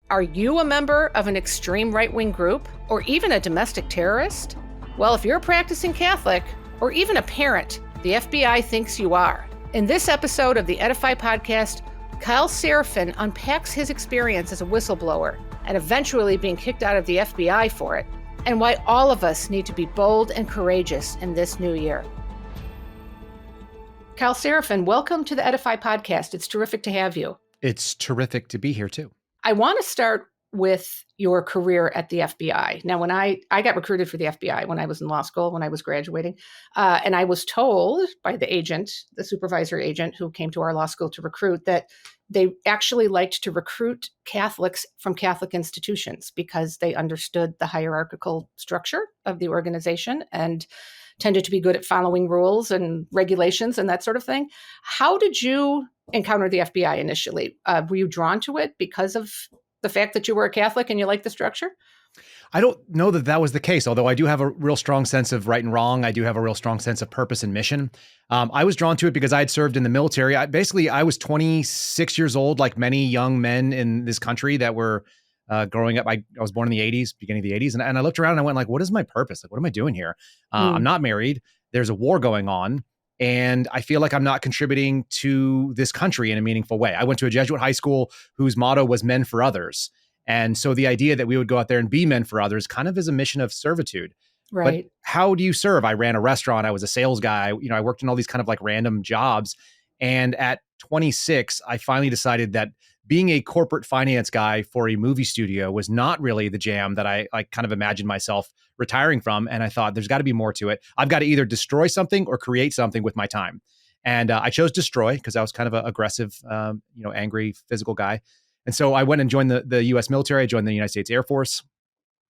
Are you a member of an extreme right-wing group or even a domestic terrorist? Well, if you're a practicing Catholic or even a parent, the FBI thinks you are. In this episode of the EDIFY podcast, Kyle Seraphin unpacks his experience as a whistleblower and eventually being kicked out of the FBI for it, and why all of us need to be bold and courageous in this new year. Kyle Seraphin, welcome to the EDIFY podcast. It's terrific to have you. It's terrific to be here too. I want to start with your career at the FBI. Now, when I got recruited for the FBI when I was in law school, when I was graduating, and I was told by the agent, the supervisor agent who came to our law school to recruit, that they actually liked to recruit Catholics from Catholic institutions because they understood the hierarchical structure of the organization and tended to be good at following rules and regulations and that sort of thing. How did you encounter the FBI initially? Were you drawn to it because of the fact that you were a Catholic and you liked the structure? I don't know that that was the case, although I do have a real strong sense of right and wrong. I do have a real strong sense of purpose and mission. I was drawn to it because I had served in the military. I was 26 years old, like many young men in this country that were growing up. I was born in the 80s, beginning of the 80s. And I looked around and I went like, what is my purpose? Like, what am I doing here? I'm not married. There's a war going on. And I feel like I'm not contributing to this country in a meaningful way. I went to a Jesuit high school whose motto was men for others. And so the idea that we would go out there and be men for others kind of is a mission of servitude. Right. But how do you serve? I ran a restaurant. I was a sales guy. I worked in all these kind of like random jobs. And at 26, I finally decided that being a corporate finance guy for a movie studio was not really the jam that I kind of imagined myself retiring from. And I thought there's got to be more to it. I've got to either destroy something or create something with my time. And I chose destroy because I was kind of an aggressive, angry, physical guy. And so I went and joined the U.S. military. I joined the United States Air Force.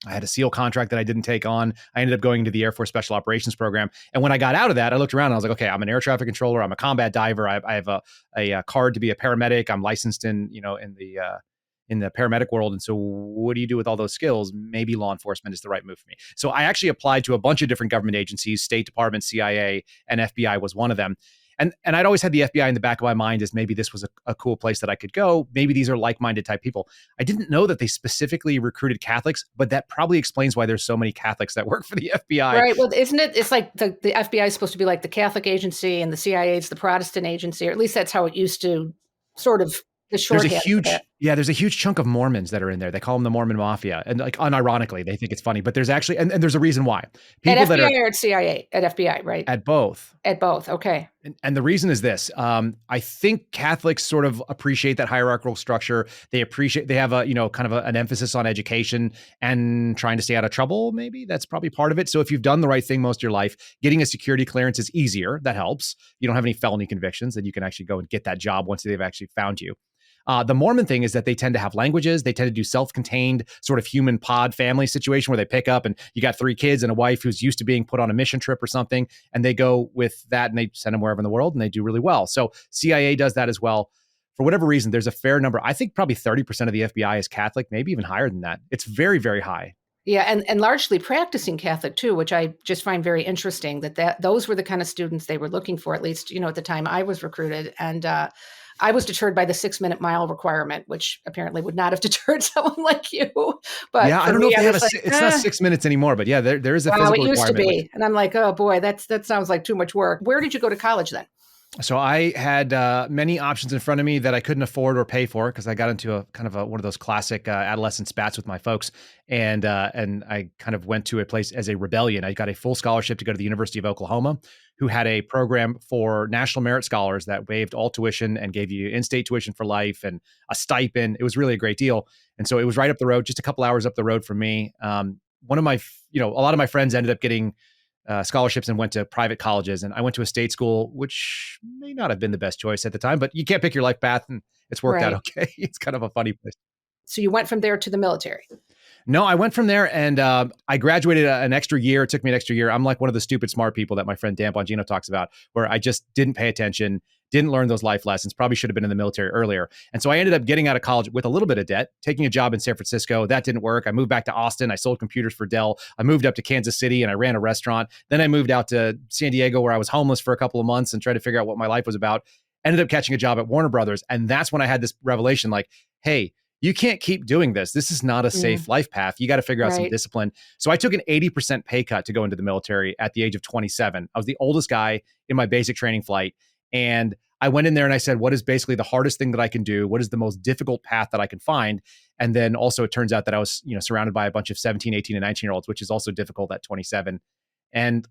I had a SEAL contract that I didn't take on. I ended up going into the Air Force Special Operations Program. And when I got out of that, I looked around and I was like, okay, I'm an air traffic controller. I'm a combat diver. I have a card to be a paramedic. I'm licensed in the paramedic world. And so what do you do with all those skills? Maybe law enforcement is the right move for me. So I actually applied to a bunch of different government agencies, State Department, CIA, and FBI was one of them. And I'd always had the FBI in the back of my mind as maybe this was a cool place that I could go. Maybe these are like-minded type people. I didn't know that they specifically recruited Catholics, but that probably explains why there's so many Catholics that work for the FBI. Right. Well, isn't it? It's like the FBI is supposed to be like the Catholic agency and the CIA is the Protestant agency, or at least that's how it used to sort of the shorthand. There's a huge chunk of Mormons that are in there. They call them the Mormon Mafia. And like unironically, they think it's funny, but there's actually, and there's a reason why. People at FBI or at CIA? At FBI, right? At both. At both. Okay. And the reason is this. I think Catholics sort of appreciate that hierarchical structure. They have an emphasis on education and trying to stay out of trouble. Maybe that's probably part of it. So if you've done the right thing most of your life, getting a security clearance is easier. That helps. You don't have any felony convictions, then you can actually go and get that job once they've actually found you. The Mormon thing is that they tend to have languages. They tend to do self-contained sort of human pod family situation where they pick up and you got 3 kids and a wife who's used to being put on a mission trip or something. And they go with that and they send them wherever in the world and they do really well. So CIA does that as well. For whatever reason, there's a fair number. I think probably 30% of the FBI is Catholic, maybe even higher than that. It's very, very high. Yeah, and largely practicing Catholic too, which I just find very interesting that those were the kind of students they were looking for, at least, at the time I was recruited. And I was deterred by the 6-minute mile requirement, which apparently would not have deterred someone like you. But yeah, I don't know if they have it's not 6 minutes anymore, but yeah, there is a physical requirement. It used to be. And I'm like, oh boy, that sounds like too much work. Where did you go to college then? So I had many options in front of me that I couldn't afford or pay for because I got into a kind of one of those classic adolescent spats with my folks. And I kind of went to a place as a rebellion. I got a full scholarship to go to the University of Oklahoma, who had a program for national merit scholars that waived all tuition and gave you in-state tuition for life and a stipend. It was really a great deal. And so it was right up the road, just a couple hours up the road from me. One of my, a lot of my friends ended up getting scholarships and went to private colleges. And I went to a state school, which may not have been the best choice at the time, but you can't pick your life path and it's worked out okay. It's kind of a funny place. So you went from there to the military? No, I went from there and I graduated an extra year. It took me an extra year. I'm like one of the stupid smart people that my friend Dan Bongino talks about, where I just didn't pay attention, didn't learn those life lessons, probably should have been in the military earlier. And so I ended up getting out of college with a little bit of debt, taking a job in San Francisco. That didn't work. I moved back to Austin. I sold computers for Dell. I moved up to Kansas City and I ran a restaurant. Then I moved out to San Diego where I was homeless for a couple of months and tried to figure out what my life was about. Ended up catching a job at Warner Brothers. And that's when I had this revelation like, hey, you can't keep doing this. This is not a Mm, safe life path. You got to figure out some right. discipline. So I took an 80% pay cut to go into the military at the age of 27. I was the oldest guy in my basic training flight. And I went in there and I said, what is basically the hardest thing that I can do? What is the most difficult path that I can find? And then also it turns out that I was, surrounded by a bunch of 17, 18, and 19-year-olds, which is also difficult at 27. And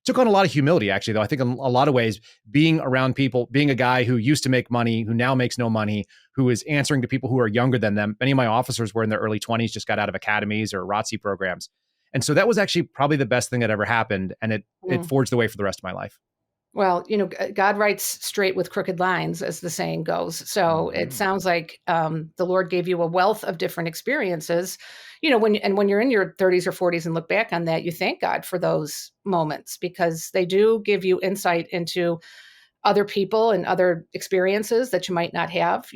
took on a lot of humility, actually, though. I think in a lot of ways, being around people, being a guy who used to make money, who now makes no money, who is answering to people who are younger than them. Many of my officers were in their early 20s, just got out of academies or ROTC programs. And so that was actually probably the best thing that ever happened. And it Mm. forged the way for the rest of my life. Well, God writes straight with crooked lines, as the saying goes. So it Mhm. sounds like the Lord gave you a wealth of different experiences. When you're in your 30s or 40s and look back on that, you thank God for those moments because they do give you insight into other people and other experiences that you might not have.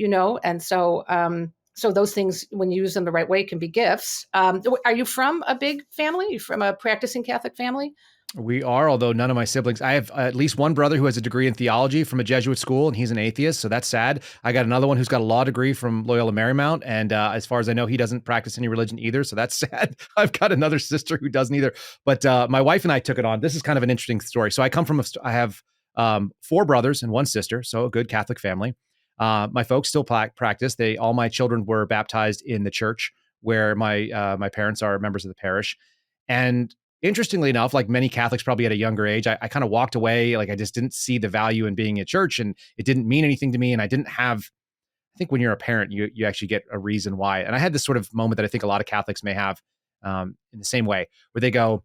And so those things, when you use them the right way, can be gifts. Are you from a big family? Are you from a practicing Catholic family? We are, although none of my siblings. I have at least one brother who has a degree in theology from a Jesuit school, and he's an atheist, so that's sad. I got another one who's got a law degree from Loyola Marymount, and as far as I know, he doesn't practice any religion either, so that's sad. I've got another sister who doesn't either, but my wife and I took it on. This is kind of an interesting story. So I have four brothers and one sister, so a good Catholic family. My folks still practice. All my children were baptized in the church where my parents are members of the parish, and interestingly enough, like many Catholics probably at a younger age, I kind of walked away. Like I just didn't see the value in being at church and it didn't mean anything to me. And I didn't have, I think when you're a parent, you actually get a reason why. And I had this sort of moment that I think a lot of Catholics may have in the same way where they go,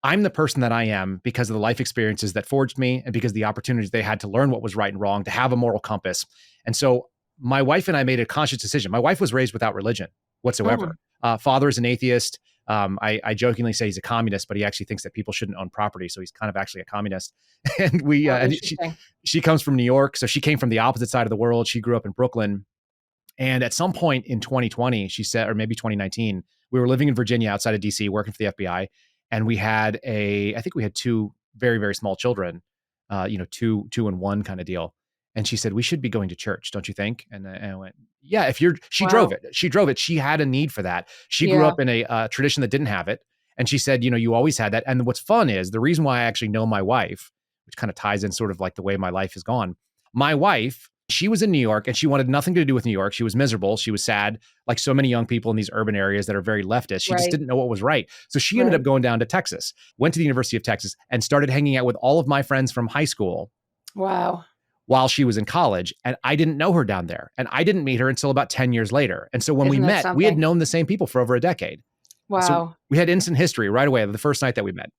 I'm the person that I am because of the life experiences that forged me and because of the opportunities they had to learn what was right and wrong, to have a moral compass. And so my wife and I made a conscious decision. My wife was raised without religion whatsoever. Mm. Father is an atheist. I jokingly say he's a communist, but he actually thinks that people shouldn't own property. So he's kind of actually a communist. And Oh, and interesting. she comes from New York. So she came from the opposite side of the world. She grew up in Brooklyn. And at some point in 2020, she said, or maybe 2019, we were living in Virginia outside of DC, working for the FBI. And I think we had two very, very small children, two and one kind of deal. And she said, we should be going to church, don't you think? And I went, yeah, she drove Wow. it. She drove it. She had a need for that. She grew Yeah. up in a tradition that didn't have it. And she said, you always had that. And what's fun is the reason why I actually know my wife, which kind of ties in sort of like the way my life has gone. My wife, she was in New York and she wanted nothing to do with New York. She was miserable. She was sad, like so many young people in these urban areas that are very leftist. She just Right. didn't know what was right. So she ended Right. up going down to Texas, went to the University of Texas, and started hanging out with all of my friends from high school Wow. while she was in college. And I didn't know her down there. And I didn't meet her until about 10 years later. And so when we Isn't that met, we had something? known the same people for over a decade. So Wow. we had instant history right away, the first night that we met.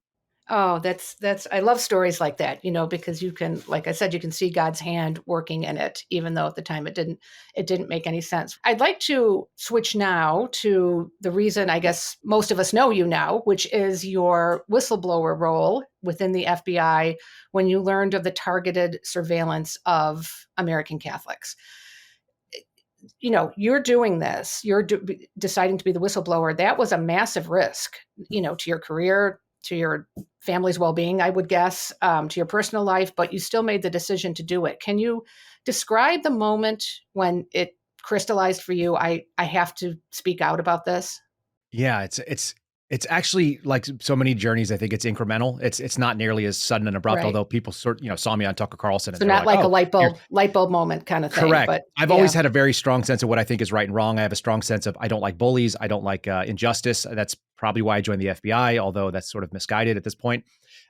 Oh, that's I love stories like that, because you can, like I said, you can see God's hand working in it, even though at the time it didn't make any sense. I'd like to switch now to the reason I guess most of us know you now, which is your whistleblower role within the FBI when you learned of the targeted surveillance of American Catholics. You're doing this, deciding to be the whistleblower. That was a massive risk, to your career, to your family's well-being, I would guess, to your personal life, but you still made the decision to do it. Can you describe the moment when it crystallized for you? I have to speak out about this. Yeah, it's actually like so many journeys. I think it's incremental. It's not nearly as sudden and abrupt. Right. Although people saw me on Tucker Carlson and So they were not like, like a "Oh, here's." light bulb moment kind of thing, Correct. but I've always yeah. had a very strong sense of what I think is right and wrong. I have a strong sense of I don't like bullies. I don't like injustice. That's probably why I joined the FBI, although that's sort of misguided at this point.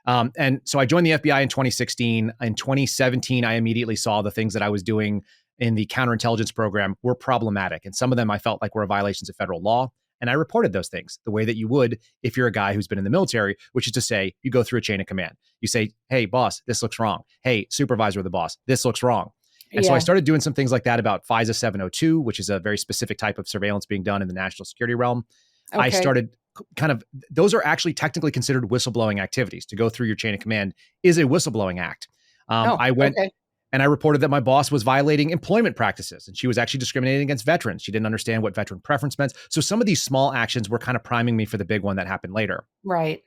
And so I joined the FBI in 2016. In 2017, I immediately saw the things that I was doing in the counterintelligence program were problematic. And some of them I felt like were violations of federal law. And I reported those things the way that you would if you're a guy who's been in the military, which is to say, you go through a chain of command. You say, hey, boss, this looks wrong. Hey, supervisor of the boss, this looks wrong. And so I Yeah. started doing some things like that about FISA 702, which is a very specific type of surveillance being done in the national security realm. I Okay. started kind of, those are actually technically considered whistleblowing activities. To go through your chain of command is a whistleblowing act. Oh, I went okay. and I reported that my boss was violating employment practices and she was actually discriminating against veterans. She didn't understand what veteran preference meant. So some of these small actions were kind of priming me for the big one that happened later. Right.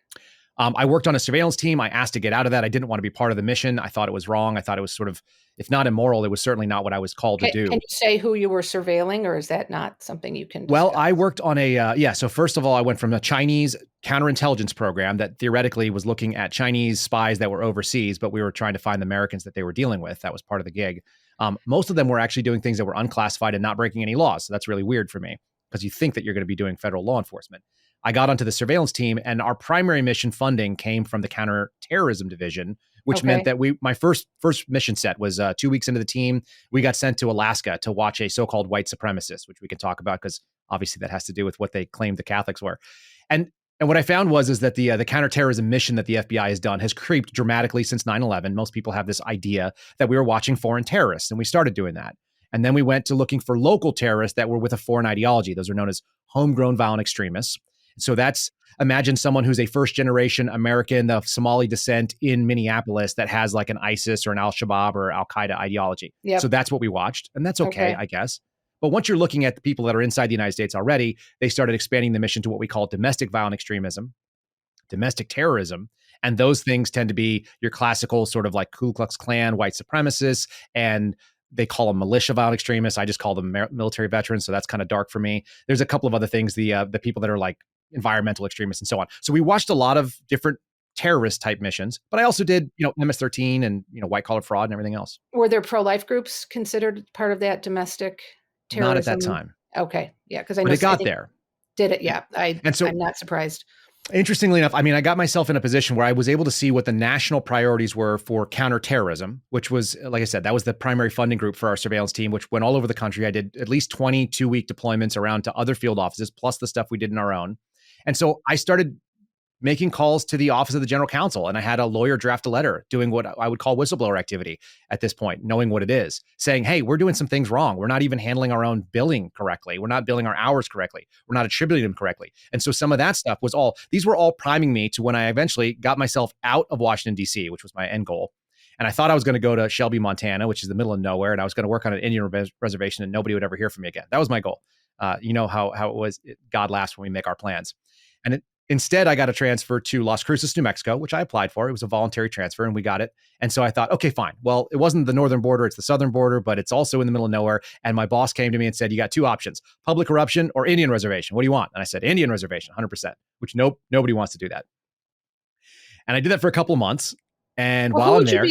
I worked on a surveillance team. I asked to get out of that. I didn't want to be part of the mission. I thought it was wrong. I thought it was sort of, if not immoral, it was certainly not what I was called to Can do. you say who you were surveilling, or is that not something you can Well, discuss? I worked on so first of all, I went from a Chinese counterintelligence program that theoretically was looking at Chinese spies that were overseas, but we were trying to find the Americans that they were dealing with. That was part of the gig. Most of them were actually doing things that were unclassified and not breaking any laws. So that's really weird for me because you think that you're going to be doing federal law enforcement. I got onto the surveillance team, and our primary mission funding came from the counterterrorism division, which meant Okay. that my first mission set was 2 weeks into the team. We got sent to Alaska to watch a so-called white supremacist, which we can talk about because obviously that has to do with what they claimed the Catholics were. And what I found is that the counterterrorism mission that the FBI has done has creeped dramatically since 9/11. Most people have this idea that we were watching foreign terrorists, and we started doing that. And then we went to looking for local terrorists that were with a foreign ideology. Those are known as homegrown violent extremists. So that's, imagine someone who's a first generation American of Somali descent in Minneapolis that has like an ISIS or an Al-Shabaab or Al-Qaeda ideology. So Yep. that's what we watched. And that's okay, Okay. I guess. But once you're looking at the people that are inside the United States already, they started expanding the mission to what we call domestic violent extremism, domestic terrorism. And those things tend to be your classical sort of like Ku Klux Klan, white supremacists, and they call them militia violent extremists. I just call them military veterans. So that's kind of dark for me. There's a couple of other things, the people that are like environmental extremists and so on. So we watched a lot of different terrorist type missions, but I also did, MS-13 and, white collar fraud and everything else. Were there pro-life groups considered part of that domestic Not at that terrorism? time, Okay. Yeah, because I but know it I got think there. did it. Yeah. And so I'm not surprised. interestingly enough, I mean, I got myself in a position where I was able to see what the national priorities were for counterterrorism, which was, like I said, that was the primary funding group for our surveillance team, which went all over the country. I did at least 22-week deployments around to other field offices, plus the stuff we did in our own. And so I started making calls to the office of the general counsel. And I had a lawyer draft a letter doing what I would call whistleblower activity at this point, knowing what it is, saying, hey, we're doing some things wrong. We're not even handling our own billing correctly. We're not billing our hours correctly. We're not attributing them correctly. And so some of that stuff these were all priming me to when I eventually got myself out of Washington, D.C., which was my end goal. And I thought I was going to go to Shelby, Montana, which is the middle of nowhere. And I was going to work on an Indian reservation and nobody would ever hear from me again. That was my goal. You know how it was. God laughs when we make our plans. And instead, I got a transfer to Las Cruces, New Mexico, which I applied for. It was a voluntary transfer and we got it. And so I thought, okay, fine. Well, it wasn't the northern border, it's the southern border, but it's also in the middle of nowhere. And my boss came to me and said, you got two options, public corruption or Indian reservation. What do you want? And I said, Indian reservation, 100%, which nobody wants to do that. And I did that for a couple of months. And Well, while I'm there,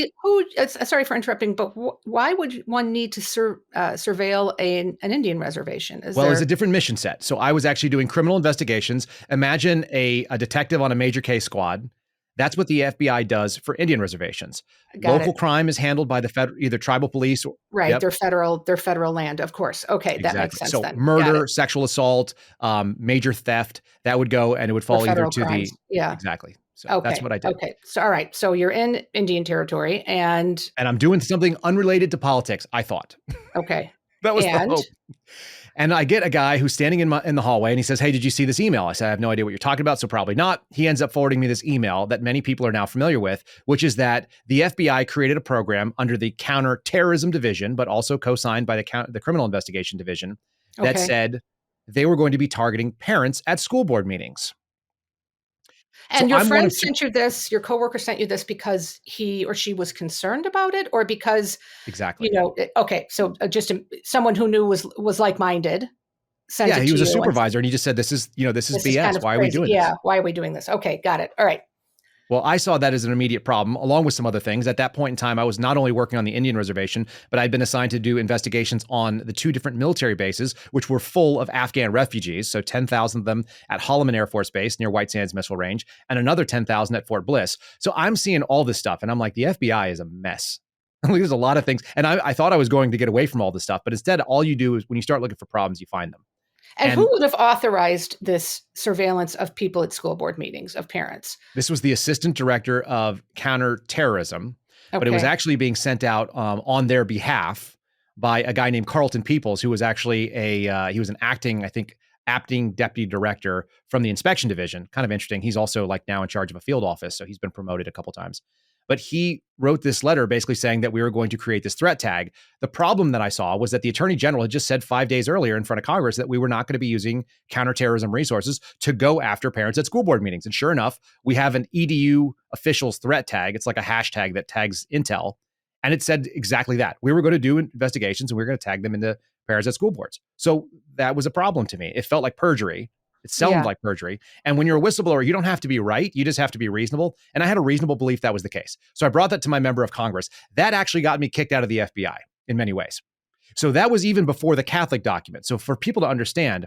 sorry for interrupting, but why would one need to surveil an Indian reservation? it was a different mission set. So I was actually doing criminal investigations. Imagine a detective on a major case squad. That's what the FBI does for Indian reservations. Local crime is handled by the either tribal police or right. Yep. They're federal land, of course. Okay, that makes sense. So then murder, sexual assault, major theft, that would go and it would fall either to crimes. Exactly. So okay. That's what I did. Okay. So all right. So you're in Indian territory and I'm doing something unrelated to politics, I thought. Okay. That was the hope. And I get a guy who's standing in the hallway and he says, hey, did you see this email? I said, I have no idea what you're talking about, so probably not. He ends up forwarding me this email that many people are now familiar with, which is that the FBI created a program under the Counterterrorism Division, but also co-signed by the Criminal Investigation Division, that said they were going to be targeting parents at school board meetings. And your friend sent you this, your coworker sent you this because he or she was concerned about it, or because exactly, okay, so just someone who knew was like-minded sent it to you. Yeah, he was a supervisor, and he just said, "This is BS. Kind of why are we doing this? Why are we doing this?" Okay, got it. All right. Well, I saw that as an immediate problem, along with some other things. At that point in time, I was not only working on the Indian reservation, but I'd been assigned to do investigations on the two different military bases, which were full of Afghan refugees. So 10,000 of them at Holloman Air Force Base near White Sands Missile Range, and another 10,000 at Fort Bliss. So I'm seeing all this stuff, and I'm like, the FBI is a mess. There's a lot of things. And I thought I was going to get away from all this stuff, but instead, all you do is when you start looking for problems, you find them. And who would have authorized this surveillance of people at school board meetings, of parents? This was the assistant director of counterterrorism, but it was actually being sent out on their behalf by a guy named Carlton Peoples, who was actually he was an acting deputy director from the inspection division. Kind of interesting. He's also like now in charge of a field office, so he's been promoted a couple times. But he wrote this letter basically saying that we were going to create this threat tag. The problem that I saw was that the Attorney General had just said 5 days earlier in front of Congress that we were not going to be using counterterrorism resources to go after parents at school board meetings. And sure enough, we have an EDU officials threat tag. It's like a hashtag that tags intel. And it said exactly that. We were going to do investigations and we were going to tag them into parents at school boards. So that was a problem to me. It felt like perjury. It sounded like perjury. And when you're a whistleblower, you don't have to be right. You just have to be reasonable. And I had a reasonable belief that was the case. So I brought that to my member of Congress. That actually got me kicked out of the FBI in many ways. So that was even before the Catholic document. So for people to understand,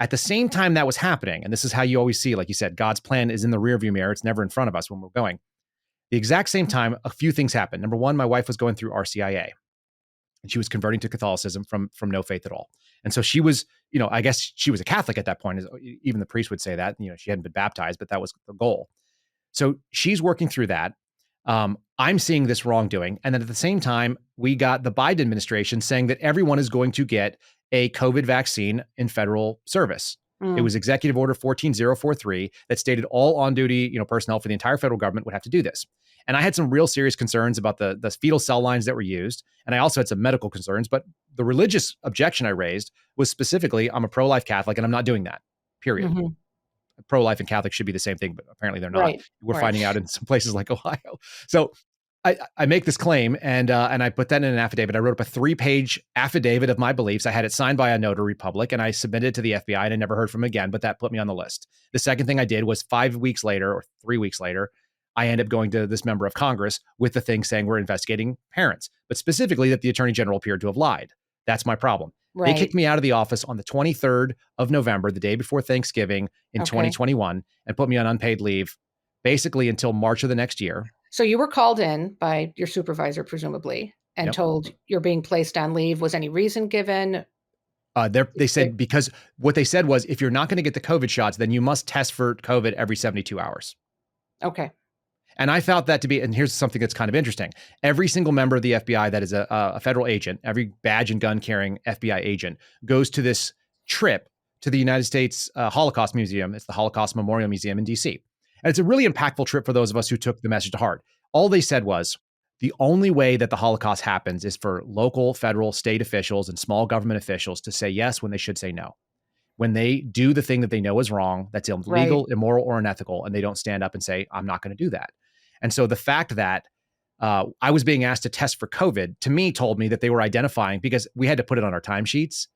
at the same time that was happening, and this is how you always see, like you said, God's plan is in the rearview mirror. It's never in front of us when we're going. The exact same time, a few things happened. Number one, my wife was going through RCIA. And she was converting to Catholicism from no faith at all. And so she was, I guess she was a Catholic at that point. Even the priest would say that, she hadn't been baptized, but that was the goal. So she's working through that. I'm seeing this wrongdoing. And then at the same time, we got the Biden administration saying that everyone is going to get a COVID vaccine in federal service. It was Executive Order 14043 that stated all on-duty, personnel for the entire federal government would have to do this. And I had some real serious concerns about the fetal cell lines that were used. And I also had some medical concerns. But the religious objection I raised was specifically, I'm a pro-life Catholic and I'm not doing that, period. Mm-hmm. Pro-life and Catholic should be the same thing, but apparently they're not. Right. We're finding out in some places like Ohio. So I make this claim and I put that in an affidavit. I wrote up a 3-page affidavit of my beliefs. I had it signed by a notary public and I submitted it to the FBI and I never heard from him again, but that put me on the list. The second thing I did was 5 weeks later or 3 weeks later, I ended up going to this member of Congress with the thing saying we're investigating parents, but specifically that the Attorney General appeared to have lied. That's my problem. Right. They kicked me out of the office on the 23rd of November, the day before Thanksgiving in 2021, and put me on unpaid leave basically until March of the next year. So you were called in by your supervisor, presumably, and told you're being placed on leave. Was any reason given? They said, because what they said was, if you're not going to get the COVID shots, then you must test for COVID every 72 hours. Okay. And I found that to be, and here's something that's kind of interesting. Every single member of the FBI that is a federal agent, every badge and gun carrying FBI agent goes to this trip to the United States Holocaust Museum. It's the Holocaust Memorial Museum in DC. And it's a really impactful trip for those of us who took the message to heart. All they said was, the only way that the Holocaust happens is for local, federal, state officials and small government officials to say yes when they should say no. When they do the thing that they know is wrong, that's illegal, immoral, or unethical, and they don't stand up and say, I'm not going to do that. And so the fact that I was being asked to test for COVID, to me, told me that they were identifying, because we had to put it on our timesheets.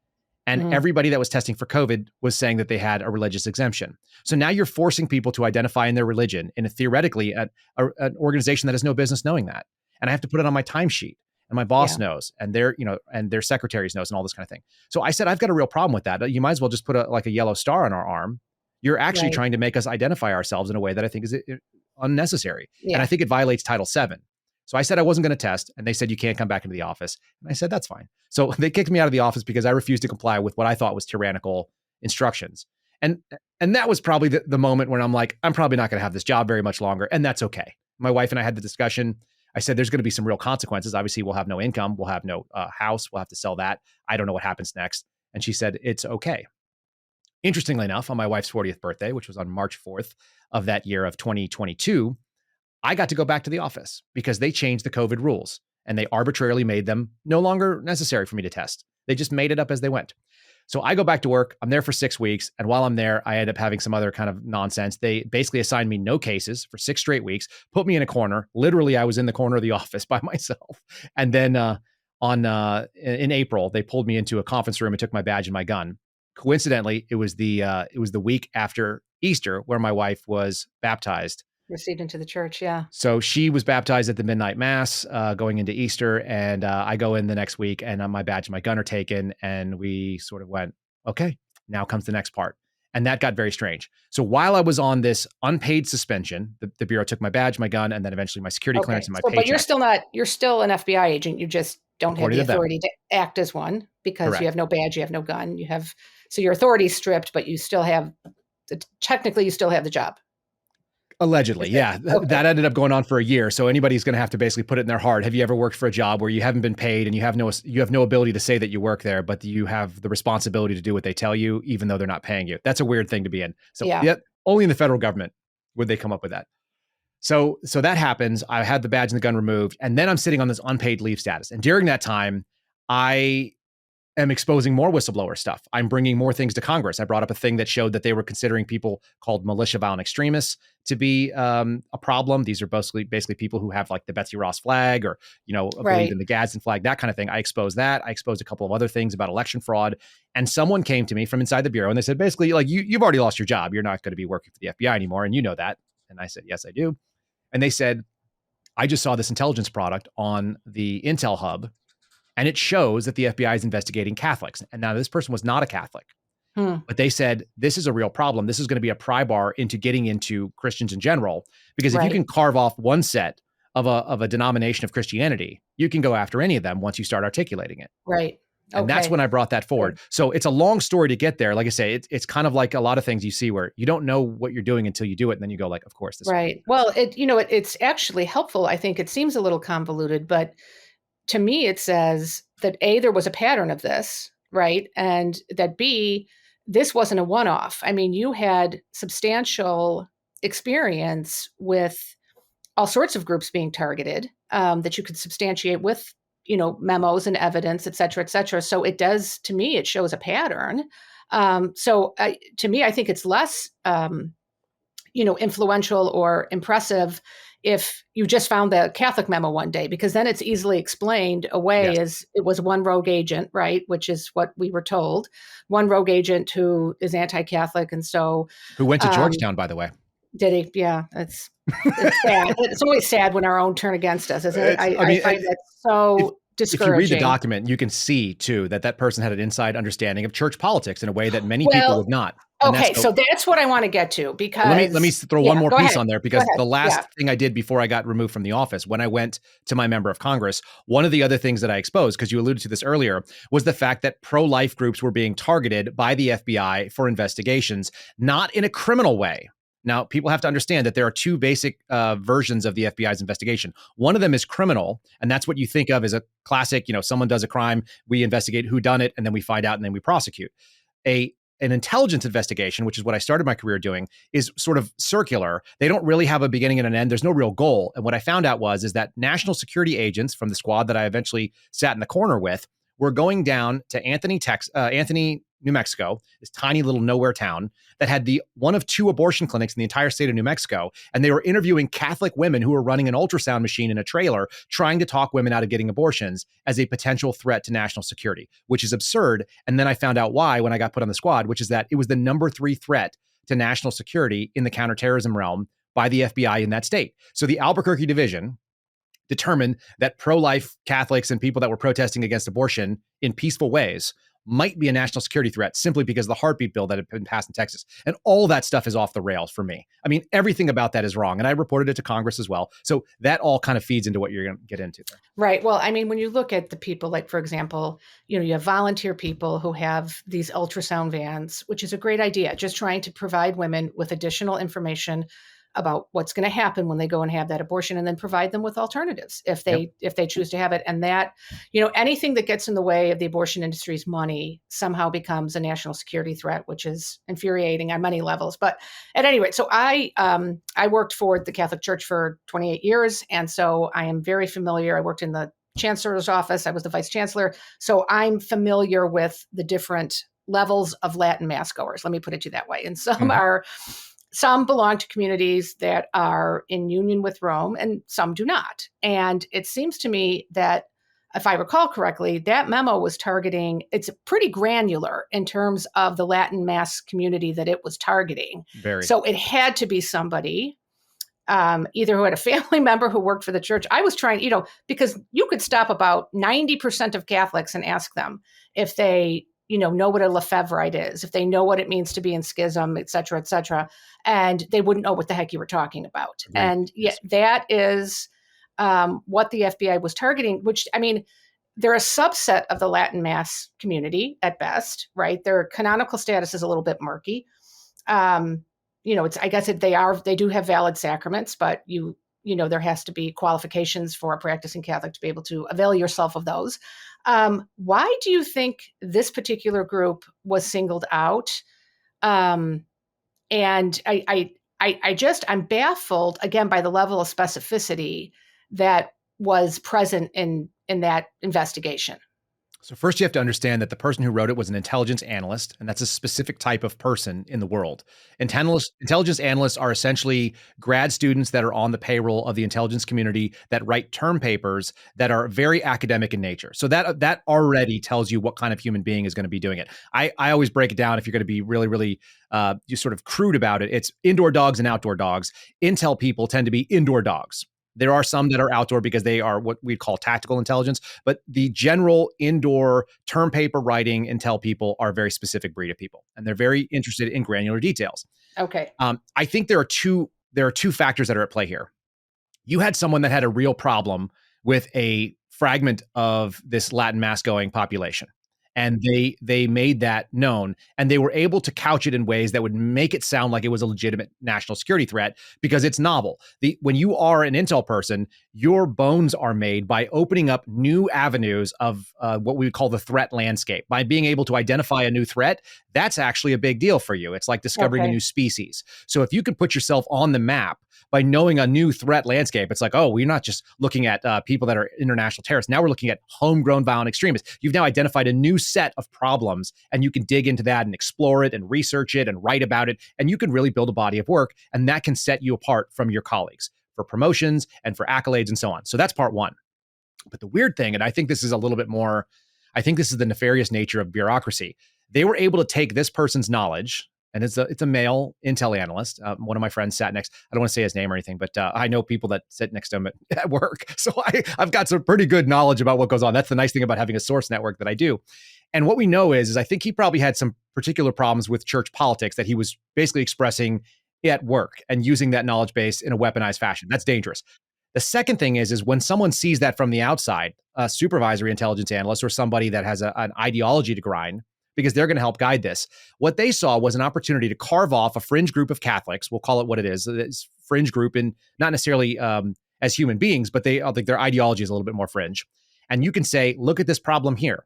And everybody that was testing for COVID was saying that they had a religious exemption. So now you're forcing people to identify in their religion in theoretically an organization that has no business knowing that. And I have to put it on my timesheet, and my boss knows, and their secretaries knows, and all this kind of thing. So I said, I've got a real problem with that. You might as well just put a yellow star on our arm. You're actually trying to make us identify ourselves in a way that I think is unnecessary. Yeah. And I think it violates Title VII. So I said I wasn't going to test, and they said, you can't come back into the office. And I said, that's fine. So they kicked me out of the office because I refused to comply with what I thought was tyrannical instructions. And that was probably the moment when I'm like, I'm probably not going to have this job very much longer. And that's okay. My wife and I had the discussion. I said, there's going to be some real consequences. Obviously, we'll have no income. We'll have no house. We'll have to sell that. I don't know what happens next. And she said, it's okay. Interestingly enough, on my wife's 40th birthday, which was on March 4th of that year of 2022, I got to go back to the office because they changed the COVID rules and they arbitrarily made them no longer necessary for me to test. They just made it up as they went. So I go back to work. I'm there for 6 weeks. And while I'm there, I end up having some other kind of nonsense. They basically assigned me no cases for 6 straight weeks, put me in a corner. Literally, I was in the corner of the office by myself. And then in April, they pulled me into a conference room and took my badge and my gun. Coincidentally, it was the week after Easter where my wife was baptized. Received into the church, yeah. So she was baptized at the midnight mass going into Easter, and I go in the next week, and my badge and my gun are taken, and we sort of went, okay, now comes the next part. And that got very strange. So while I was on this unpaid suspension, the Bureau took my badge, my gun, and then eventually my security clearance and my paycheck. But you're still an FBI agent. You just don't have the authority to act as one because Correct. You have no badge, you have no gun, so your authority is stripped, but you still have, technically you still have the job. Allegedly, yeah. Okay. That ended up going on for a year. So anybody's going to have to basically put it in their heart. Have you ever worked for a job where you haven't been paid and you have no ability to say that you work there, but you have the responsibility to do what they tell you, even though they're not paying you? That's a weird thing to be in. So only in the federal government would they come up with that. So that happens. I had the badge and the gun removed, and then I'm sitting on this unpaid leave status. And during that time, I am exposing more whistleblower stuff. I'm bringing more things to Congress. I brought up a thing that showed that they were considering people called militia violent extremists to be a problem. These are basically people who have like the Betsy Ross flag or, believe Right. in the Gadsden flag, that kind of thing. I exposed that. I exposed a couple of other things about election fraud. And someone came to me from inside the Bureau and they said, basically, like, you've already lost your job. You're not going to be working for the FBI anymore. And you know that. And I said, yes, I do. And they said, I just saw this intelligence product on the Intel Hub, and it shows that the FBI is investigating Catholics. And now this person was not a Catholic, but they said, this is a real problem. This is going to be a pry bar into getting into Christians in general, because if you can Right. carve off one set of a denomination of Christianity, you can go after any of them once you start articulating it. Right. And that's when Okay. I brought that forward. So it's a long story to get there. Like I say, it's kind of like a lot of things you see where you don't know what you're doing until you do it. And then you go like, of course, this. Right. Well, it's actually helpful. I think it seems a little convoluted, but to me, it says that A, there was a pattern of this, right? And that B, this wasn't a one-off. I mean, you had substantial experience with all sorts of groups being targeted, that you could substantiate with, memos and evidence, et cetera, et cetera. So it does, to me, it shows a pattern. To me, I think it's less, influential or impressive if you just found the Catholic memo one day, because then it's easily explained away Yes. as it was one rogue agent, right? Which is what we were told. One rogue agent who is anti-Catholic. And so, Who went to um, Georgetown, by the way. did he? Yeah, it's sad. It's always sad when our own turn against us, isn't it? I find that so If you read the discouraging. document, you can see too that person had an inside understanding of church politics in a way that many people Well, would not. And that's okay, so that's what I want to get to let me because, throw one yeah, more go piece ahead. on there, Go because ahead. the Yeah. last thing I did before I got removed from the office, when I went to my member of Congress, one of the other things that I exposed, because you alluded to this earlier, was the fact that pro-life groups were being targeted by the FBI for investigations, not in a criminal way. Now, people have to understand that there are two basic versions of the FBI's investigation. One of them is criminal, and that's what you think of as a classic, someone does a crime, we investigate who done it, and then we find out, and then we prosecute. An intelligence investigation, which is what I started my career doing, is sort of circular. They don't really have a beginning and an end. There's no real goal. And what I found out is that national security agents from the squad that I eventually sat in the corner with were going down to Anthony, New Mexico, this tiny little nowhere town that had the one of two abortion clinics in the entire state of New Mexico. And they were interviewing Catholic women who were running an ultrasound machine in a trailer, trying to talk women out of getting abortions as a potential threat to national security, which is absurd. And then I found out why when I got put on the squad, which is that it was the number 3 threat to national security in the counterterrorism realm by the FBI in that state. So the Albuquerque division determined that pro-life Catholics and people that were protesting against abortion in peaceful ways might be a national security threat simply because of the heartbeat bill that had been passed in Texas. And all that stuff is off the rails for me. I mean, everything about that is wrong. And I reported it to Congress as well. So that all kind of feeds into what you're going to get into there. Right. Well, I mean, when you look at the people, like, for example, you have volunteer people who have these ultrasound vans, which is a great idea, just trying to provide women with additional information about what's going to happen when they go and have that abortion, and then provide them with alternatives if Yep. they choose to have it. And that, anything that gets in the way of the abortion industry's money somehow becomes a national security threat, which is infuriating on many levels. But at any rate, so I worked for the Catholic Church for 28 years, and so I am very familiar. I worked in the chancellor's office. I was the vice chancellor, so I'm familiar with the different levels of Latin mass goers. Let me put it to you that way. And some belong to communities that are in union with Rome, and some do not. And it seems to me that, if I recall correctly, that memo was targeting, it's pretty granular in terms of the Latin mass community that it was targeting. Very. So it had to be somebody, either who had a family member who worked for the church. I was trying, because you could stop about 90% of Catholics and ask them if they know what a Lefebvrite is, if they know what it means to be in schism, et cetera, and they wouldn't know what the heck you were talking about. Agreed. And Yes. that is what the FBI was targeting, which, I mean, they're a subset of the Latin mass community at best, right? Their canonical status is a little bit murky. I guess they do have valid sacraments, but there has to be qualifications for a practicing Catholic to be able to avail yourself of those. Why do you think this particular group was singled out? And I'm baffled again by the level of specificity that was present in that investigation. So first you have to understand that the person who wrote it was an intelligence analyst, and that's a specific type of person in the world. Intelligence analysts are essentially grad students that are on the payroll of the intelligence community that write term papers that are very academic in nature. So that already tells you what kind of human being is going to be doing it. I always break it down if you're going to be really you sort of crude about it. It's indoor dogs and outdoor dogs. Intel people tend to be indoor dogs. There are some that are outdoor because they are what we call tactical intelligence, but the general indoor term paper writing intel people are a very specific breed of people, and they're very interested in granular details. Okay. I think there are two factors that are at play here. You had someone that had a real problem with a fragment of this Latin mass going population. And they made that known, and they were able to couch it in ways that would make it sound like it was a legitimate national security threat because it's novel. When you are an intel person, your bones are made by opening up new avenues of what we would call the threat landscape. By being able to identify a new threat, that's actually a big deal for you. It's like discovering a new species. So if you can put yourself on the map by knowing a new threat landscape, it's like, oh, we're not just looking at people that are international terrorists. Now we're looking at homegrown violent extremists. You've now identified a new set of problems, and you can dig into that and explore it and research it and write about it. And you can really build a body of work, and that can set you apart from your colleagues for promotions and for accolades and so on. So that's part one. But the weird thing, and I think this is a little bit more, I think this is the nefarious nature of bureaucracy. They were able to take this person's knowledge, and it's a male intel analyst. One of my friends sat next. I don't want to say his name or anything, but I know people that sit next to him at work. So I've got some pretty good knowledge about what goes on. That's the nice thing about having a source network that I do. And what we know is I think he probably had some particular problems with church politics that he was basically expressing at work and using that knowledge base in a weaponized fashion. That's dangerous. The second thing is when someone sees that from the outside, a supervisory intelligence analyst or somebody that has an ideology to grind, because they're going to help guide this. What they saw was an opportunity to carve off a fringe group of Catholics. We'll call it what it is. It's fringe group, and not necessarily as human beings, but I think their ideology is a little bit more fringe. And you can say, look at this problem here.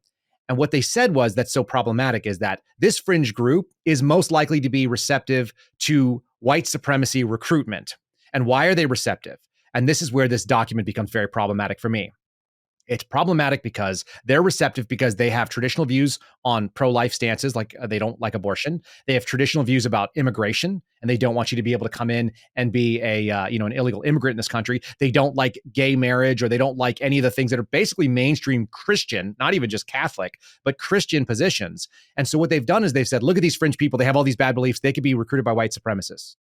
And what they said was that's so problematic is that this fringe group is most likely to be receptive to white supremacy recruitment. And why are they receptive? And this is where this document becomes very problematic for me. It's problematic because they're receptive because they have traditional views on pro-life stances, like they don't like abortion. They have traditional views about immigration, and they don't want you to be able to come in and be an illegal immigrant in this country. They don't like gay marriage, or they don't like any of the things that are basically mainstream Christian, not even just Catholic, but Christian positions. And so what they've done is they've said, look at these fringe people. They have all these bad beliefs. They could be recruited by white supremacists.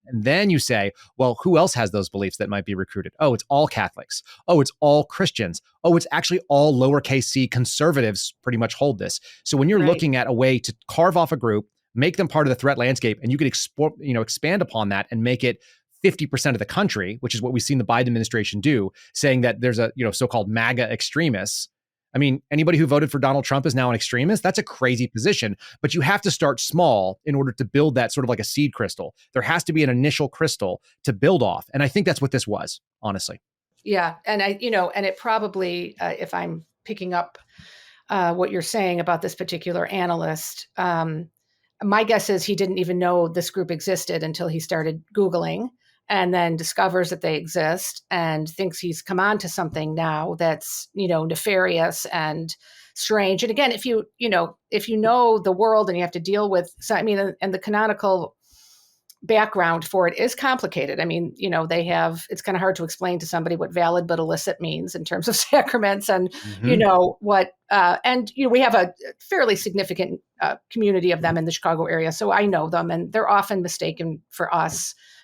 And then you say, well, who else has those beliefs that might be recruited? Oh, it's all Catholics. Oh, it's all Christians. Oh, it's actually all lowercase c conservatives pretty much hold this. So when you're looking at a way to carve off a group, make them part of the threat landscape, and you can expand upon that and make it 50% of the country, which is what we've seen the Biden administration do, saying that there's a so-called MAGA extremists. I mean, anybody who voted for Donald Trump is now an extremist. That's a crazy position, but you have to start small in order to build that sort of like a seed crystal. There has to be an initial crystal to build off. And I think that's what this was, honestly. Yeah. And and it probably, if I'm picking up what you're saying about this particular analyst, my guess is he didn't even know this group existed until he started Googling, and then discovers that they exist and thinks he's come on to something now that's, nefarious and strange. And again, if you know the world and you have to deal with, and the canonical background for it is complicated. I mean, it's kind of hard to explain to somebody what valid but illicit means in terms of sacraments, and we have a fairly significant community of them in the Chicago area. So I know them, and they're often mistaken for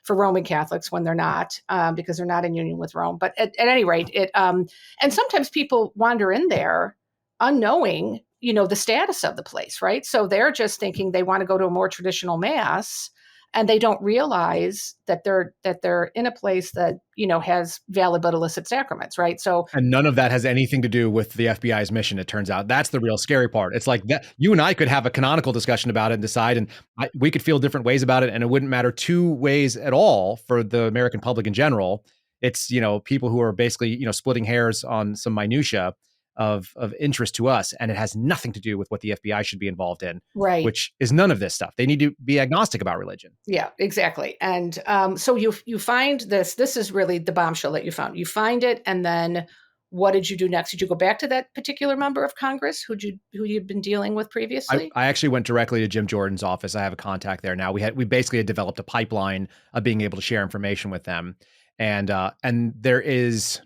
Roman Catholics when they're not, because they're not in union with Rome. But at any rate, and sometimes people wander in there unknowing, the status of the place, right? So they're just thinking they want to go to a more traditional mass, and they don't realize that they're in a place that has valid but illicit sacraments, right? So, and none of that has anything to do with the FBI's mission. It turns out that's the real scary part. It's like that you and I could have a canonical discussion about it and decide, and we could feel different ways about it, and it wouldn't matter two ways at all for the American public in general. It's people who are basically splitting hairs on some minutia. of interest to us, and it has nothing to do with what the FBI should be involved in, Right. which is none of this stuff. They need to be agnostic about religion. Yeah, exactly. And so you find this. This is really the bombshell that you found. You find it, and then what did you do next? Did you go back to that particular member of Congress who you'd been dealing with previously? I actually went directly to Jim Jordan's office. I have a contact there now. We basically had developed a pipeline of being able to share information with them, and there is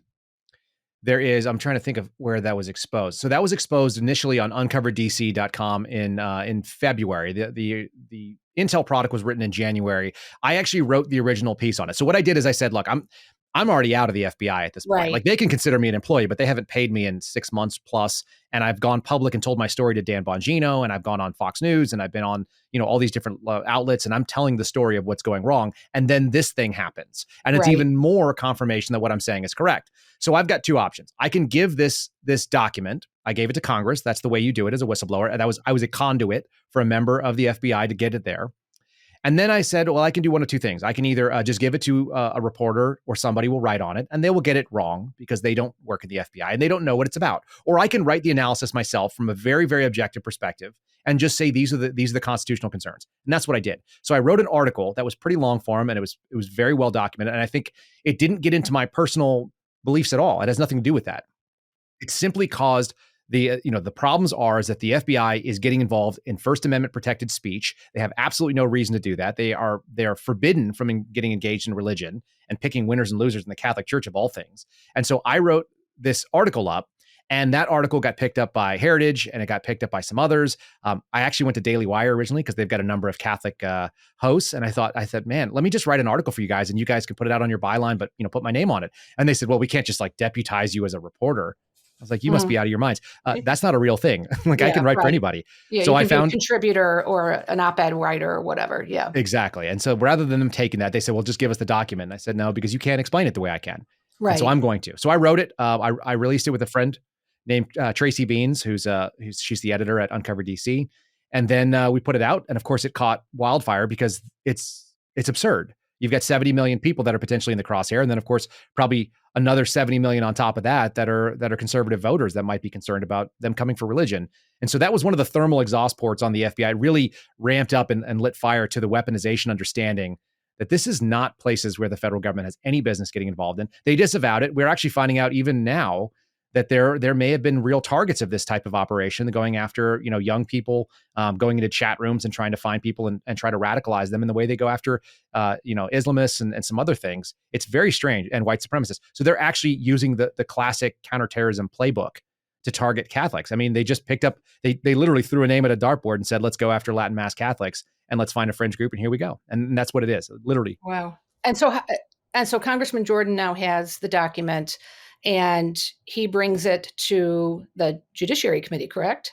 I'm trying to think of where that was exposed. So that was exposed initially on uncovereddc.com in February. The Intel product was written in January. I actually wrote the original piece on it. So what I did is I said, look, I'm already out of the FBI at this point. Right. Like, they can consider me an employee, but they haven't paid me in 6 months plus. And I've gone public and told my story to Dan Bongino, and I've gone on Fox News, and I've been on, all these different outlets, and I'm telling the story of what's going wrong. And then this thing happens. And it's Right. even more confirmation that what I'm saying is correct. So I've got two options. I can give this document. I gave it to Congress. That's the way you do it as a whistleblower. And I was a conduit for a member of the FBI to get it there. And then I said, well, I can do one of two things. I can either just give it to a reporter, or somebody will write on it, and they will get it wrong because they don't work at the FBI and they don't know what it's about. Or I can write the analysis myself from a very, very objective perspective and just say these are the constitutional concerns. And that's what I did. So I wrote an article that was pretty long form, and it was very well documented. And I think it didn't get into my personal beliefs at all. It has nothing to do with that. It simply caused the problems is that the FBI is getting involved in First Amendment protected speech. They have absolutely no reason to do that. They are forbidden from getting engaged in religion and picking winners and losers in the Catholic Church of all things. And so I wrote this article up, and that article got picked up by Heritage, and it got picked up by some others. I actually went to Daily Wire originally because they've got a number of Catholic hosts. And I said, man, let me just write an article for you guys, and you guys can put it out on your byline, but put my name on it. And they said, well, we can't just deputize you as a reporter. I was like, you must be out of your minds. That's not a real thing. I can write for anybody. Yeah, so you I can found be a contributor or an op-ed writer or whatever. Yeah, exactly. And so rather than them taking that, they said, well, just give us the document. And I said, no, because you can't explain it the way I can. right. And so I'm going to. So I wrote it. I released it with a friend named Tracy Beans, she's the editor at Uncover DC. And then we put it out, and of course it caught wildfire because it's absurd. You've got 70 million people that are potentially in the crosshair, and then of course probably another 70 million on top of that are conservative voters that might be concerned about them coming for religion. And so that was one of the thermal exhaust ports on the FBI. It really ramped up and lit fire to the weaponization understanding that this is not places where the federal government has any business getting involved in. They disavowed it. We're actually finding out even now that there may have been real targets of this type of operation going after young people, going into chat rooms and trying to find people and try to radicalize them in the way they go after Islamists and some other things. It's very strange, and white supremacists. So they're actually using the classic counterterrorism playbook to target Catholics. I mean, they just picked up, they literally threw a name at a dartboard and said, let's go after Latin mass Catholics and let's find a fringe group, and here we go. And that's what it is, literally. Wow. And so Congressman Jordan now has the document, and he brings it to the Judiciary Committee, correct?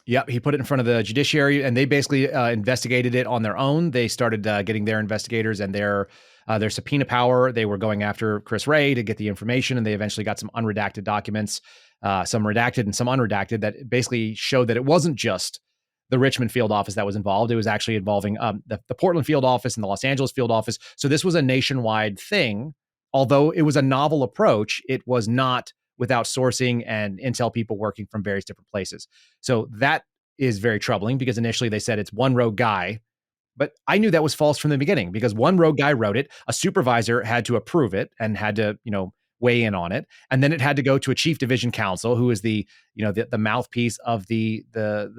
Yep, he put it in front of the judiciary, and they basically investigated it on their own. They started getting their investigators and their subpoena power. They were going after Chris Wray to get the information, and they eventually got some unredacted documents, some redacted and some unredacted, that basically showed that it wasn't just the Richmond field office that was involved. It was actually involving the Portland field office and the Los Angeles field office. So this was a nationwide thing. Although it was a novel approach, it was not without sourcing and intel people working from various different places. So that is very troubling, because initially they said it's one rogue guy, but I knew that was false from the beginning, because one rogue guy wrote it, a supervisor had to approve it and had to, weigh in on it. And then it had to go to a chief division counsel, who is the mouthpiece of the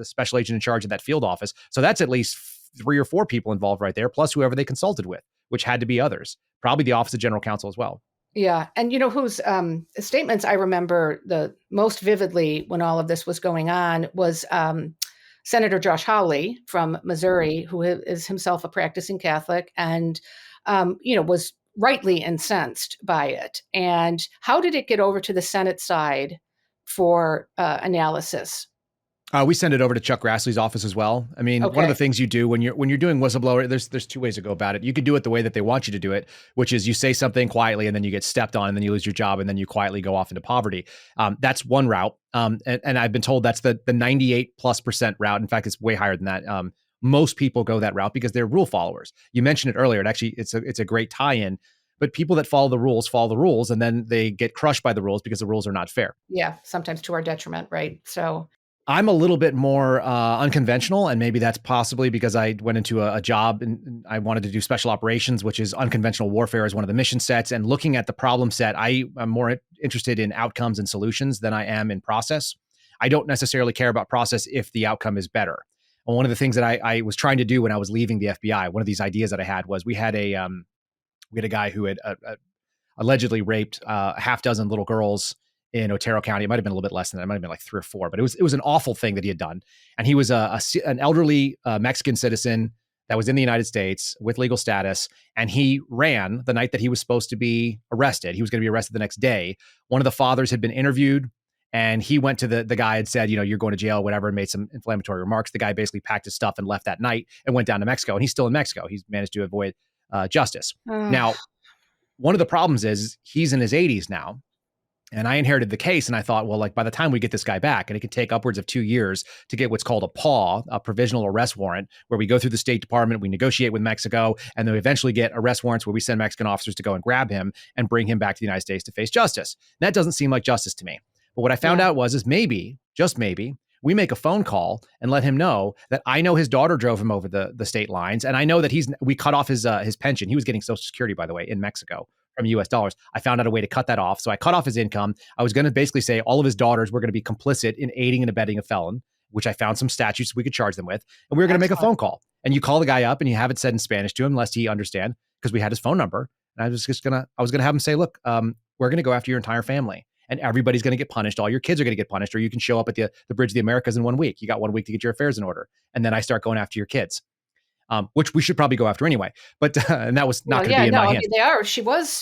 special agent in charge of that field office. So that's at least 3 or 4 people involved right there, plus whoever they consulted with, which had to be others, probably the Office of General Counsel as well. Yeah. And whose statements I remember the most vividly when all of this was going on was Senator Josh Hawley from Missouri, who is himself a practicing Catholic, and, was rightly incensed by it. And how did it get over to the Senate side for analysis? We send it over to Chuck Grassley's office as well. I mean, One of the things you do when you're doing whistleblower, there's 2 ways to go about it. You could do it the way that they want you to do it, which is you say something quietly and then you get stepped on and then you lose your job and then you quietly go off into poverty. That's one route. And I've been told that's the 98+% route. In fact, it's way higher than that. Most people go that route because they're rule followers. You mentioned it earlier. It's a great tie-in. but people that follow the rules, and then they get crushed by the rules because the rules are not fair. Yeah, sometimes to our detriment, right? So I'm a little bit more unconventional, and maybe that's possibly because I went into a job and I wanted to do special operations, which is unconventional warfare as one of the mission sets. And looking at the problem set, I am more interested in outcomes and solutions than I am in process. I don't necessarily care about process if the outcome is better. And one of the things that I was trying to do when I was leaving the FBI, one of these ideas that I had was we had a guy who had allegedly raped a half dozen little girls in Otero County. It might have been a little bit less than that. It might have been like 3 or 4, but it was an awful thing that he had done. And he was an elderly Mexican citizen that was in the United States with legal status. And he ran the night that he was supposed to be arrested. He was going to be arrested the next day. One of the fathers had been interviewed, and he went to the guy and said, you're going to jail, whatever, and made some inflammatory remarks. The guy basically packed his stuff and left that night and went down to Mexico. And he's still in Mexico. He's managed to avoid justice. Now, one of the problems is he's in his 80s now. And I inherited the case, and I thought, well, like by the time we get this guy back, and it could take upwards of 2 years to get what's called a PAW, a provisional arrest warrant, where we go through the State Department, we negotiate with Mexico, and then we eventually get arrest warrants where we send Mexican officers to go and grab him and bring him back to the United States to face justice. And that doesn't seem like justice to me. But what I found out was maybe, just maybe, we make a phone call and let him know that I know his daughter drove him over the state lines, and I know that we cut off his pension. He was getting Social Security, by the way, in Mexico from US dollars. I found out a way to cut that off. So I cut off his income. I was going to basically say all of his daughters were going to be complicit in aiding and abetting a felon, which I found some statutes we could charge them with. And we were going to make a phone call. And you call the guy up and you have it said in Spanish to him, lest he understand, because we had his phone number. And I was going to have him say, look, we're going to go after your entire family. And everybody's going to get punished. All your kids are going to get punished, or you can show up at the Bridge of the Americas in 1 week. You got 1 week to get your affairs in order. And then I start going after your kids. Which we should probably go after anyway. But and that was not going to be in my hands. I mean, they are.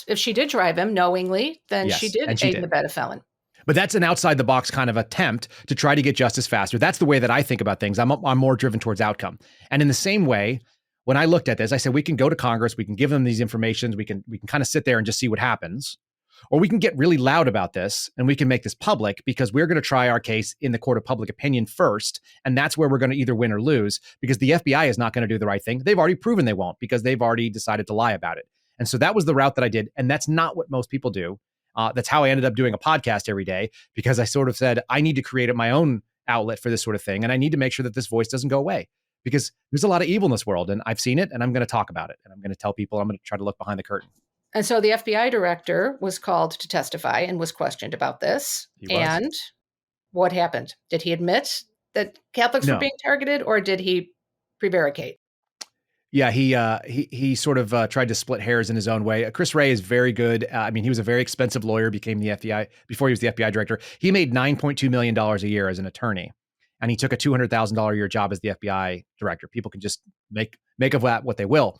If she did drive him knowingly, then yes, she did aid and abet a felon. But that's an outside the box kind of attempt to try to get justice faster. That's the way that I think about things. I'm more driven towards outcome. And in the same way, when I looked at this, I said, we can go to Congress, we can give them these informations, we can kind of sit there and just see what happens. Or we can get really loud about this and we can make this public, because we're going to try our case in the court of public opinion first. And that's where we're going to either win or lose, because the FBI is not going to do the right thing. They've already proven they won't, because they've already decided to lie about it. And so that was the route that I did. And that's not what most people do. That's how I ended up doing a podcast every day, because I sort of said, I need to create my own outlet for this sort of thing. And I need to make sure that this voice doesn't go away, because there's a lot of evil in this world and I've seen it, and I'm going to talk about it. And I'm going to tell people, I'm going to try to look behind the curtain. And so the FBI director was called to testify and was questioned about this. And what happened? Did he admit that Catholics were being targeted, or did he prevaricate? Yeah, he sort of tried to split hairs in his own way. Chris Wray is very good. I mean, he was a very expensive lawyer, became the FBI, before he was the FBI director. He made $9.2 million a year as an attorney, and he took a $200,000 a year job as the FBI director. People can just make of that what they will.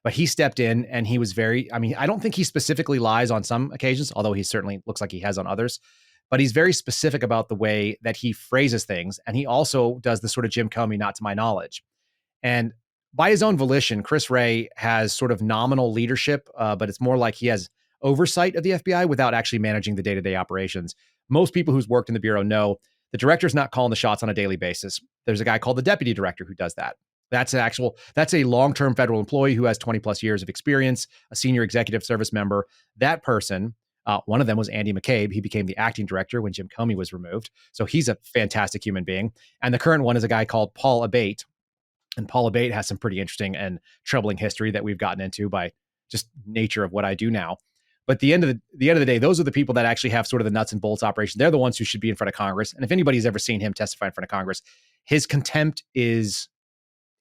But he stepped in, and he was I don't think he specifically lies on some occasions, although he certainly looks like he has on others. But he's very specific about the way that he phrases things. And he also does the sort of Jim Comey, not to my knowledge. And by his own volition, Chris Wray has sort of nominal leadership, but it's more like he has oversight of the FBI without actually managing the day-to-day operations. Most people who's worked in the Bureau know the director's not calling the shots on a daily basis. There's a guy called the deputy director who does that. That's a long-term federal employee who has 20 plus years of experience, a senior executive service member. That person, one of them was Andy McCabe. He became the acting director when Jim Comey was removed. So he's a fantastic human being. And the current one is a guy called Paul Abate. And Paul Abate has some pretty interesting and troubling history that we've gotten into by just nature of what I do now. But at the end of the day, those are the people that actually have sort of the nuts and bolts operation. They're the ones who should be in front of Congress. And if anybody's ever seen him testify in front of Congress, his contempt is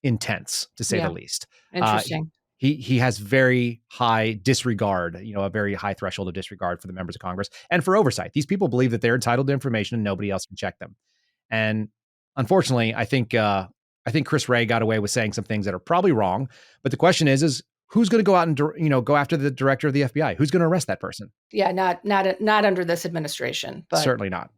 intense, to say the least. Interesting. He has very high disregard, a very high threshold of disregard for the members of Congress and for oversight. These people believe that they're entitled to information and nobody else can check them. And unfortunately, I think Chris Wray got away with saying some things that are probably wrong. But the question is who's going to go out and go after the director of the FBI? Who's going to arrest that person? Yeah, not under this administration, but certainly not.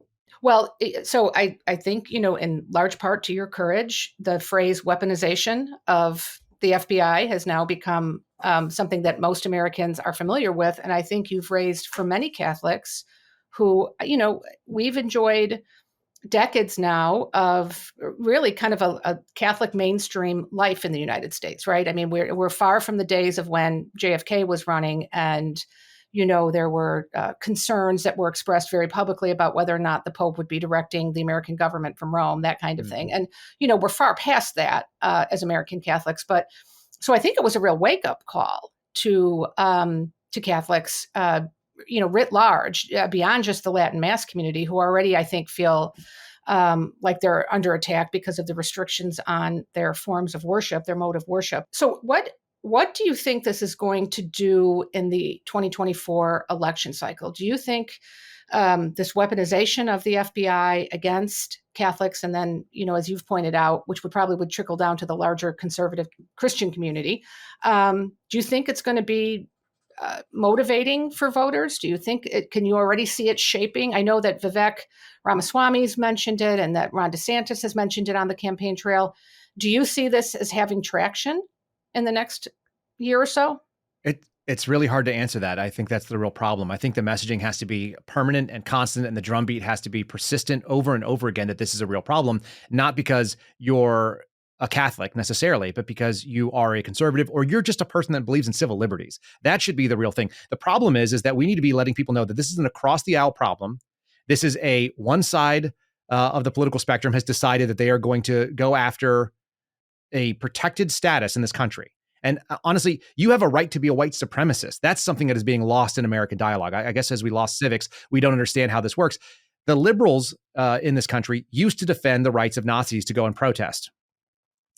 Well, so I think, in large part to your courage, the phrase weaponization of the FBI has now become something that most Americans are familiar with. And I think you've raised for many Catholics who, we've enjoyed decades now of really kind of a Catholic mainstream life in the United States, right? I mean, we're far from the days of when JFK was running, and there were concerns that were expressed very publicly about whether or not the Pope would be directing the American government from Rome, that kind of thing. And we're far past that as American Catholics. But so I think it was a real wake up call to Catholics, writ large, beyond just the Latin Mass community, who already, I think, feel like they're under attack because of the restrictions on their forms of worship, their mode of worship. So, what do you think this is going to do in the 2024 election cycle? Do you think this weaponization of the FBI against Catholics, and then, as you've pointed out, which would trickle down to the larger conservative Christian community, do you think it's going to be motivating for voters? Do you think can you already see it shaping? I know that Vivek Ramaswamy's mentioned it, and that Ron DeSantis has mentioned it on the campaign trail. Do you see this as having traction in the next year or so? It's really hard to answer that. I think that's the real problem. I think the messaging has to be permanent and constant, and the drumbeat has to be persistent over and over again that this is a real problem, not because you're a Catholic necessarily, but because you are a conservative or you're just a person that believes in civil liberties. That should be the real thing. The problem is that we need to be letting people know that this is an across the aisle problem. This is a one side of the political spectrum has decided that they are going to go after a protected status in this country. And honestly, you have a right to be a white supremacist. That's something that is being lost in American dialogue. I guess as we lost civics, we don't understand how this works. The liberals in this country used to defend the rights of Nazis to go and protest.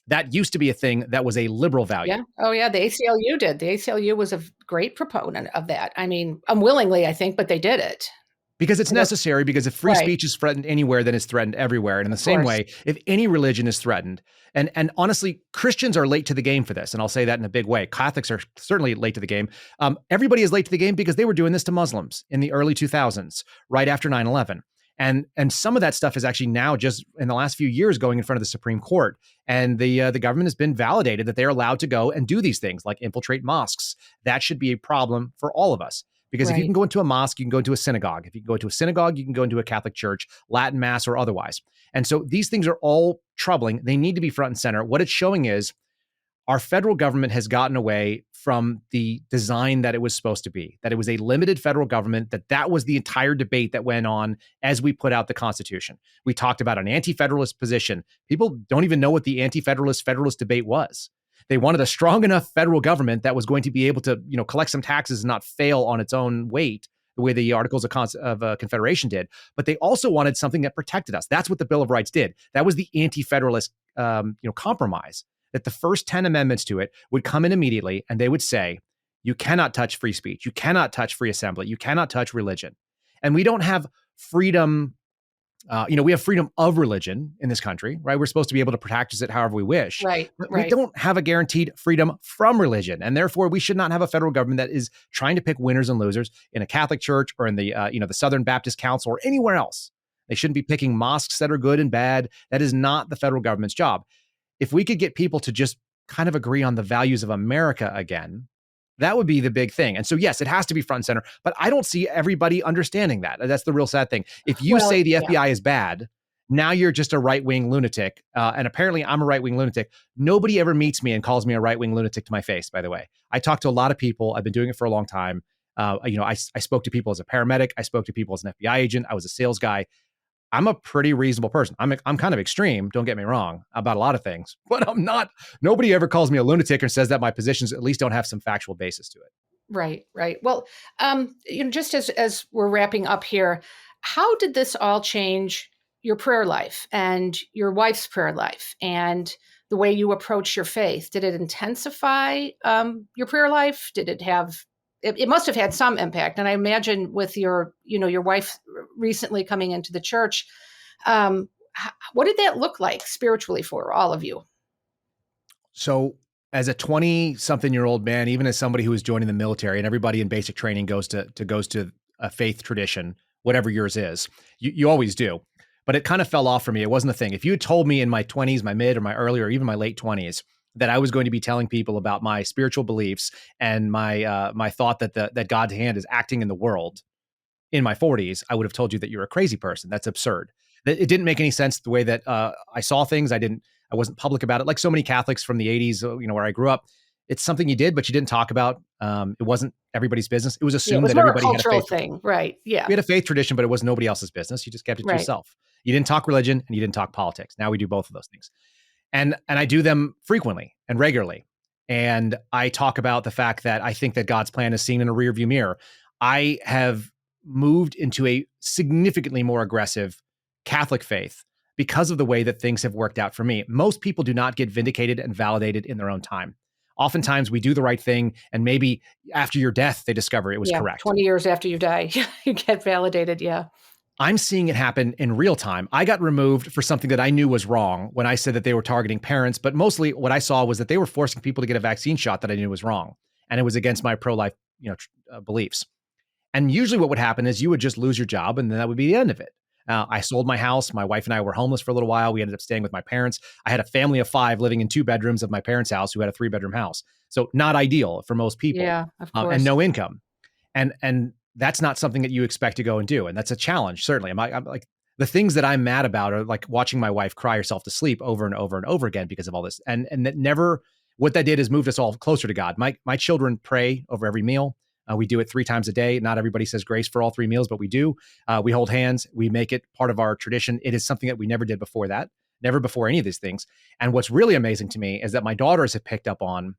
That used to be a thing that was a liberal value. Yeah. Oh, yeah. The ACLU did. The ACLU was a great proponent of that. I mean, unwillingly, I think, but they did it. Because it's necessary, because if free speech is threatened anywhere, then it's threatened everywhere. And in the same way, if any religion is threatened, and honestly, Christians are late to the game for this, and I'll say that in a big way. Catholics are certainly late to the game. Everybody is late to the game because they were doing this to Muslims in the early 2000s, right after 9/11. And some of that stuff is actually now just in the last few years going in front of the Supreme Court. And the government has been validated that they're allowed to go and do these things like infiltrate mosques. That should be a problem for all of us. Because if you can go into a mosque, you can go into a synagogue. If you can go into a synagogue, you can go into a Catholic church, Latin Mass or otherwise. And so these things are all troubling. They need to be front and center. What it's showing is our federal government has gotten away from the design that it was supposed to be, that it was a limited federal government, that was the entire debate that went on as we put out the Constitution. We talked about an anti-federalist position. People don't even know what the anti-federalist federalist debate was. They wanted a strong enough federal government that was going to be able to, collect some taxes and not fail on its own weight, the way the Articles of Confederation did. But they also wanted something that protected us. That's what the Bill of Rights did. That was the anti-federalist, compromise. That the first 10 amendments to it would come in immediately, and they would say, you cannot touch free speech, you cannot touch free assembly, you cannot touch religion. And we don't have freedom. We have freedom of religion in this country, right? We're supposed to be able to practice it however we wish. Right. But we don't have a guaranteed freedom from religion. And therefore, we should not have a federal government that is trying to pick winners and losers in a Catholic church or in the Southern Baptist Council or anywhere else. They shouldn't be picking mosques that are good and bad. That is not the federal government's job. If we could get people to just kind of agree on the values of America again, that would be the big thing. And so, yes, it has to be front and center, but I don't see everybody understanding that. That's the real sad thing. If you say the FBI is bad, now you're just a right-wing lunatic. And apparently I'm a right-wing lunatic. Nobody ever meets me and calls me a right-wing lunatic to my face, by the way. I talk to a lot of people. I've been doing it for a long time. I spoke to people as a paramedic. I spoke to people as an FBI agent. I was a sales guy. I'm a pretty reasonable person. I'm kind of extreme, don't get me wrong, about a lot of things, but I'm not. Nobody ever calls me a lunatic or says that my positions at least don't have some factual basis to it. Right. Well, just as we're wrapping up here, how did this all change your prayer life and your wife's prayer life and the way you approach your faith? Did it intensify your prayer life? Did it have? It must have had some impact. And I imagine with your wife recently coming into the church, what did that look like spiritually for all of you? So as a 20-something-year-old man, even as somebody who is joining the military, and everybody in basic training goes to a faith tradition, whatever yours is, you always do. But it kind of fell off for me. It wasn't a thing. If you had told me in my 20s, my mid or my early or even my late 20s, that I was going to be telling people about my spiritual beliefs and my thought that God's hand is acting in the world in my 40s, I would have told you that you're a crazy person. That's absurd. It didn't make any sense the way that I saw things. I wasn't public about it. Like so many Catholics from the 80s, where I grew up, it's something you did, but you didn't talk about. It wasn't everybody's business. It was Yeah, it assumed was that more a everybody had a cultural faith. thing, right? Yeah, We had a faith tradition, but it was nobody else's business. You just kept it to right. yourself. You didn't talk religion and you didn't talk politics. Now we do both of those things. And I do them frequently and regularly. And I talk about the fact that I think that God's plan is seen in a rearview mirror. I have moved into a significantly more aggressive Catholic faith because of the way that things have worked out for me. Most people do not get vindicated and validated in their own time. Oftentimes we do the right thing, and maybe after your death, they discover it was Yeah, correct. 20 years after you die, you get validated. Yeah. I'm seeing it happen in real time. I got removed for something that I knew was wrong when I said that they were targeting parents, but mostly what I saw was that they were forcing people to get a vaccine shot that I knew was wrong, and it was against my pro-life, beliefs. And usually, what would happen is you would just lose your job, and then that would be the end of it. I sold my house. My wife and I were homeless for a little while. We ended up staying with my parents. I had a family of 5 living in 2 bedrooms of my parents' house who had a 3-bedroom house. So not ideal for most people, Yeah, of and course. no income. And that's not something that you expect to go and do. And that's a challenge, certainly. I'm like, the things that I'm mad about are like watching my wife cry herself to sleep over and over and over again because of all this. And that never, what that did is moved us all closer to God. My children pray over every meal. We do it 3 times a day. Not everybody says grace for all 3 meals, but we do. We hold hands. We make it part of our tradition. It is something that we never did before that, never before any of these things. And what's really amazing to me is that my daughters have picked up on,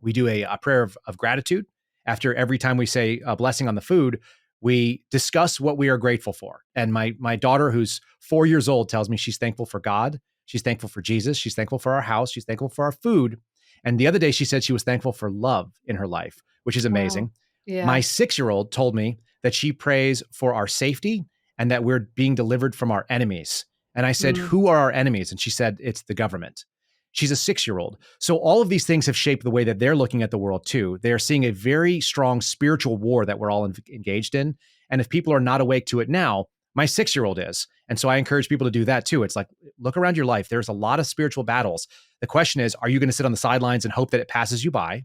we do a prayer of gratitude. After every time we say a blessing on the food, we discuss what we are grateful for. And my daughter, who's 4 years old, tells me she's thankful for God. She's thankful for Jesus. She's thankful for our house. She's thankful for our food. And the other day, she said she was thankful for love in her life, which is amazing. Wow. Yeah. My 6-year-old told me that she prays for our safety and that we're being delivered from our enemies. And I said, who are our enemies? And she said, it's the government. She's a 6-year-old. So all of these things have shaped the way that they're looking at the world too. They are seeing a very strong spiritual war that we're all engaged in. And if people are not awake to it now, my 6-year-old is. And so I encourage people to do that too. It's like, look around your life. There's a lot of spiritual battles. The question is, are you going to sit on the sidelines and hope that it passes you by?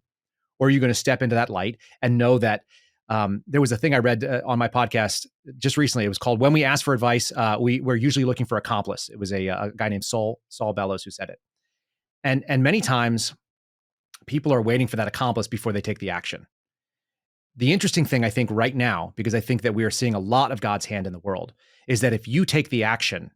Or are you going to step into that light and know that there was a thing I read on my podcast just recently. It was called "When We Ask for Advice, We're Usually Looking for Accomplice." It was a guy named Saul Bellows who said it. And many times people are waiting for that accomplice before they take the action. The interesting thing, I think, right now, because I think that we are seeing a lot of God's hand in the world, is that if you take the action,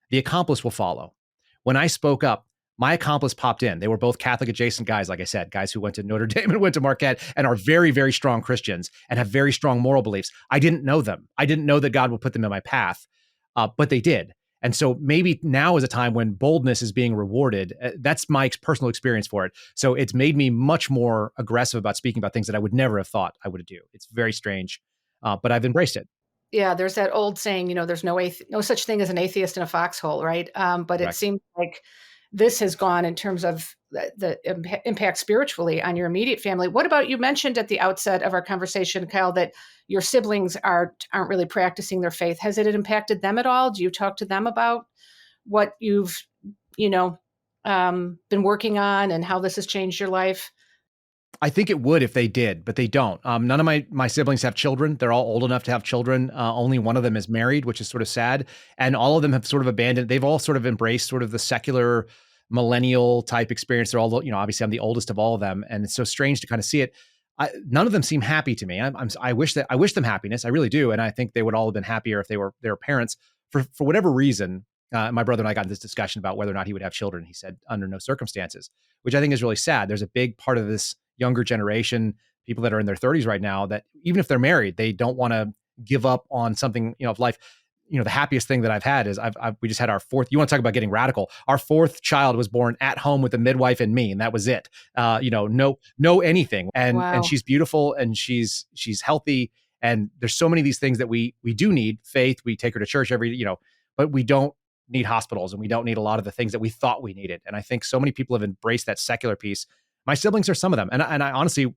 the accomplice will follow. When I spoke up, my accomplice popped in. They were both Catholic adjacent guys, like I said, guys who went to Notre Dame and went to Marquette and are very, very strong Christians and have very strong moral beliefs. I didn't know them. I didn't know that God would put them in my path, but they did. And so maybe now is a time when boldness is being rewarded. That's my personal experience for it. So it's made me much more aggressive about speaking about things that I would never have thought I would do. It's very strange, but I've embraced it. Yeah, there's that old saying, there's no such thing as an atheist in a foxhole, right? But Correct. It seems like this has gone in terms of the impact spiritually on your immediate family. What about, you mentioned at the outset of our conversation, Kyle, that your siblings aren't really practicing their faith. Has it impacted them at all? Do you talk to them about what you've, been working on and how this has changed your life? I think it would if they did, but they don't. None of my siblings have children. They're all old enough to have children. Only one of them is married, which is sort of sad. And all of them have sort of abandoned. They've all sort of embraced sort of the secular millennial type experience. They're all, obviously I'm the oldest of all of them. And it's so strange to kind of see it. None of them seem happy to me. I wish them happiness. I really do. And I think they would all have been happier if they were their parents for whatever reason. My brother and I got in this discussion about whether or not he would have children. He said under no circumstances, which I think is really sad. There's a big part of this younger generation, people that are in their 30s right now, that even if they're married, they don't want to give up on something, of life. The happiest thing that I've had is we just had our 4th. You want to talk about getting radical? Our 4th child was born at home with a midwife and me, and that was it. No anything, and Wow. and she's beautiful and she's healthy. And there's so many of these things that we do need. Faith, we take her to church but we don't need hospitals and we don't need a lot of the things that we thought we needed. And I think so many people have embraced that secular piece. My siblings are some of them. And I honestly,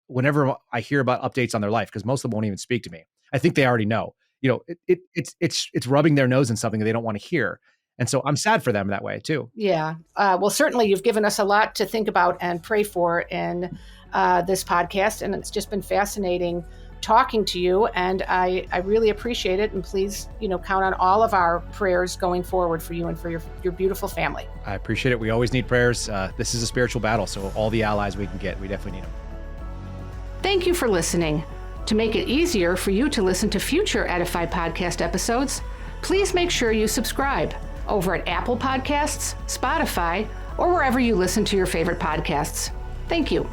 whenever I hear about updates on their life, because most of them won't even speak to me, I think they already know, it's rubbing their nose in something that they don't want to hear. And so I'm sad for them that way too. Yeah. Well, certainly you've given us a lot to think about and pray for in this podcast. And it's just been fascinating talking to you, and I really appreciate it. And please, count on all of our prayers going forward for you and for your beautiful family. I appreciate it. We always need prayers. This is a spiritual battle, so all the allies we can get, we definitely need them. Thank you for listening. To make it easier for you to listen to future EDIFY podcast episodes, please make sure you subscribe over at Apple Podcasts, Spotify, or wherever you listen to your favorite podcasts. Thank you.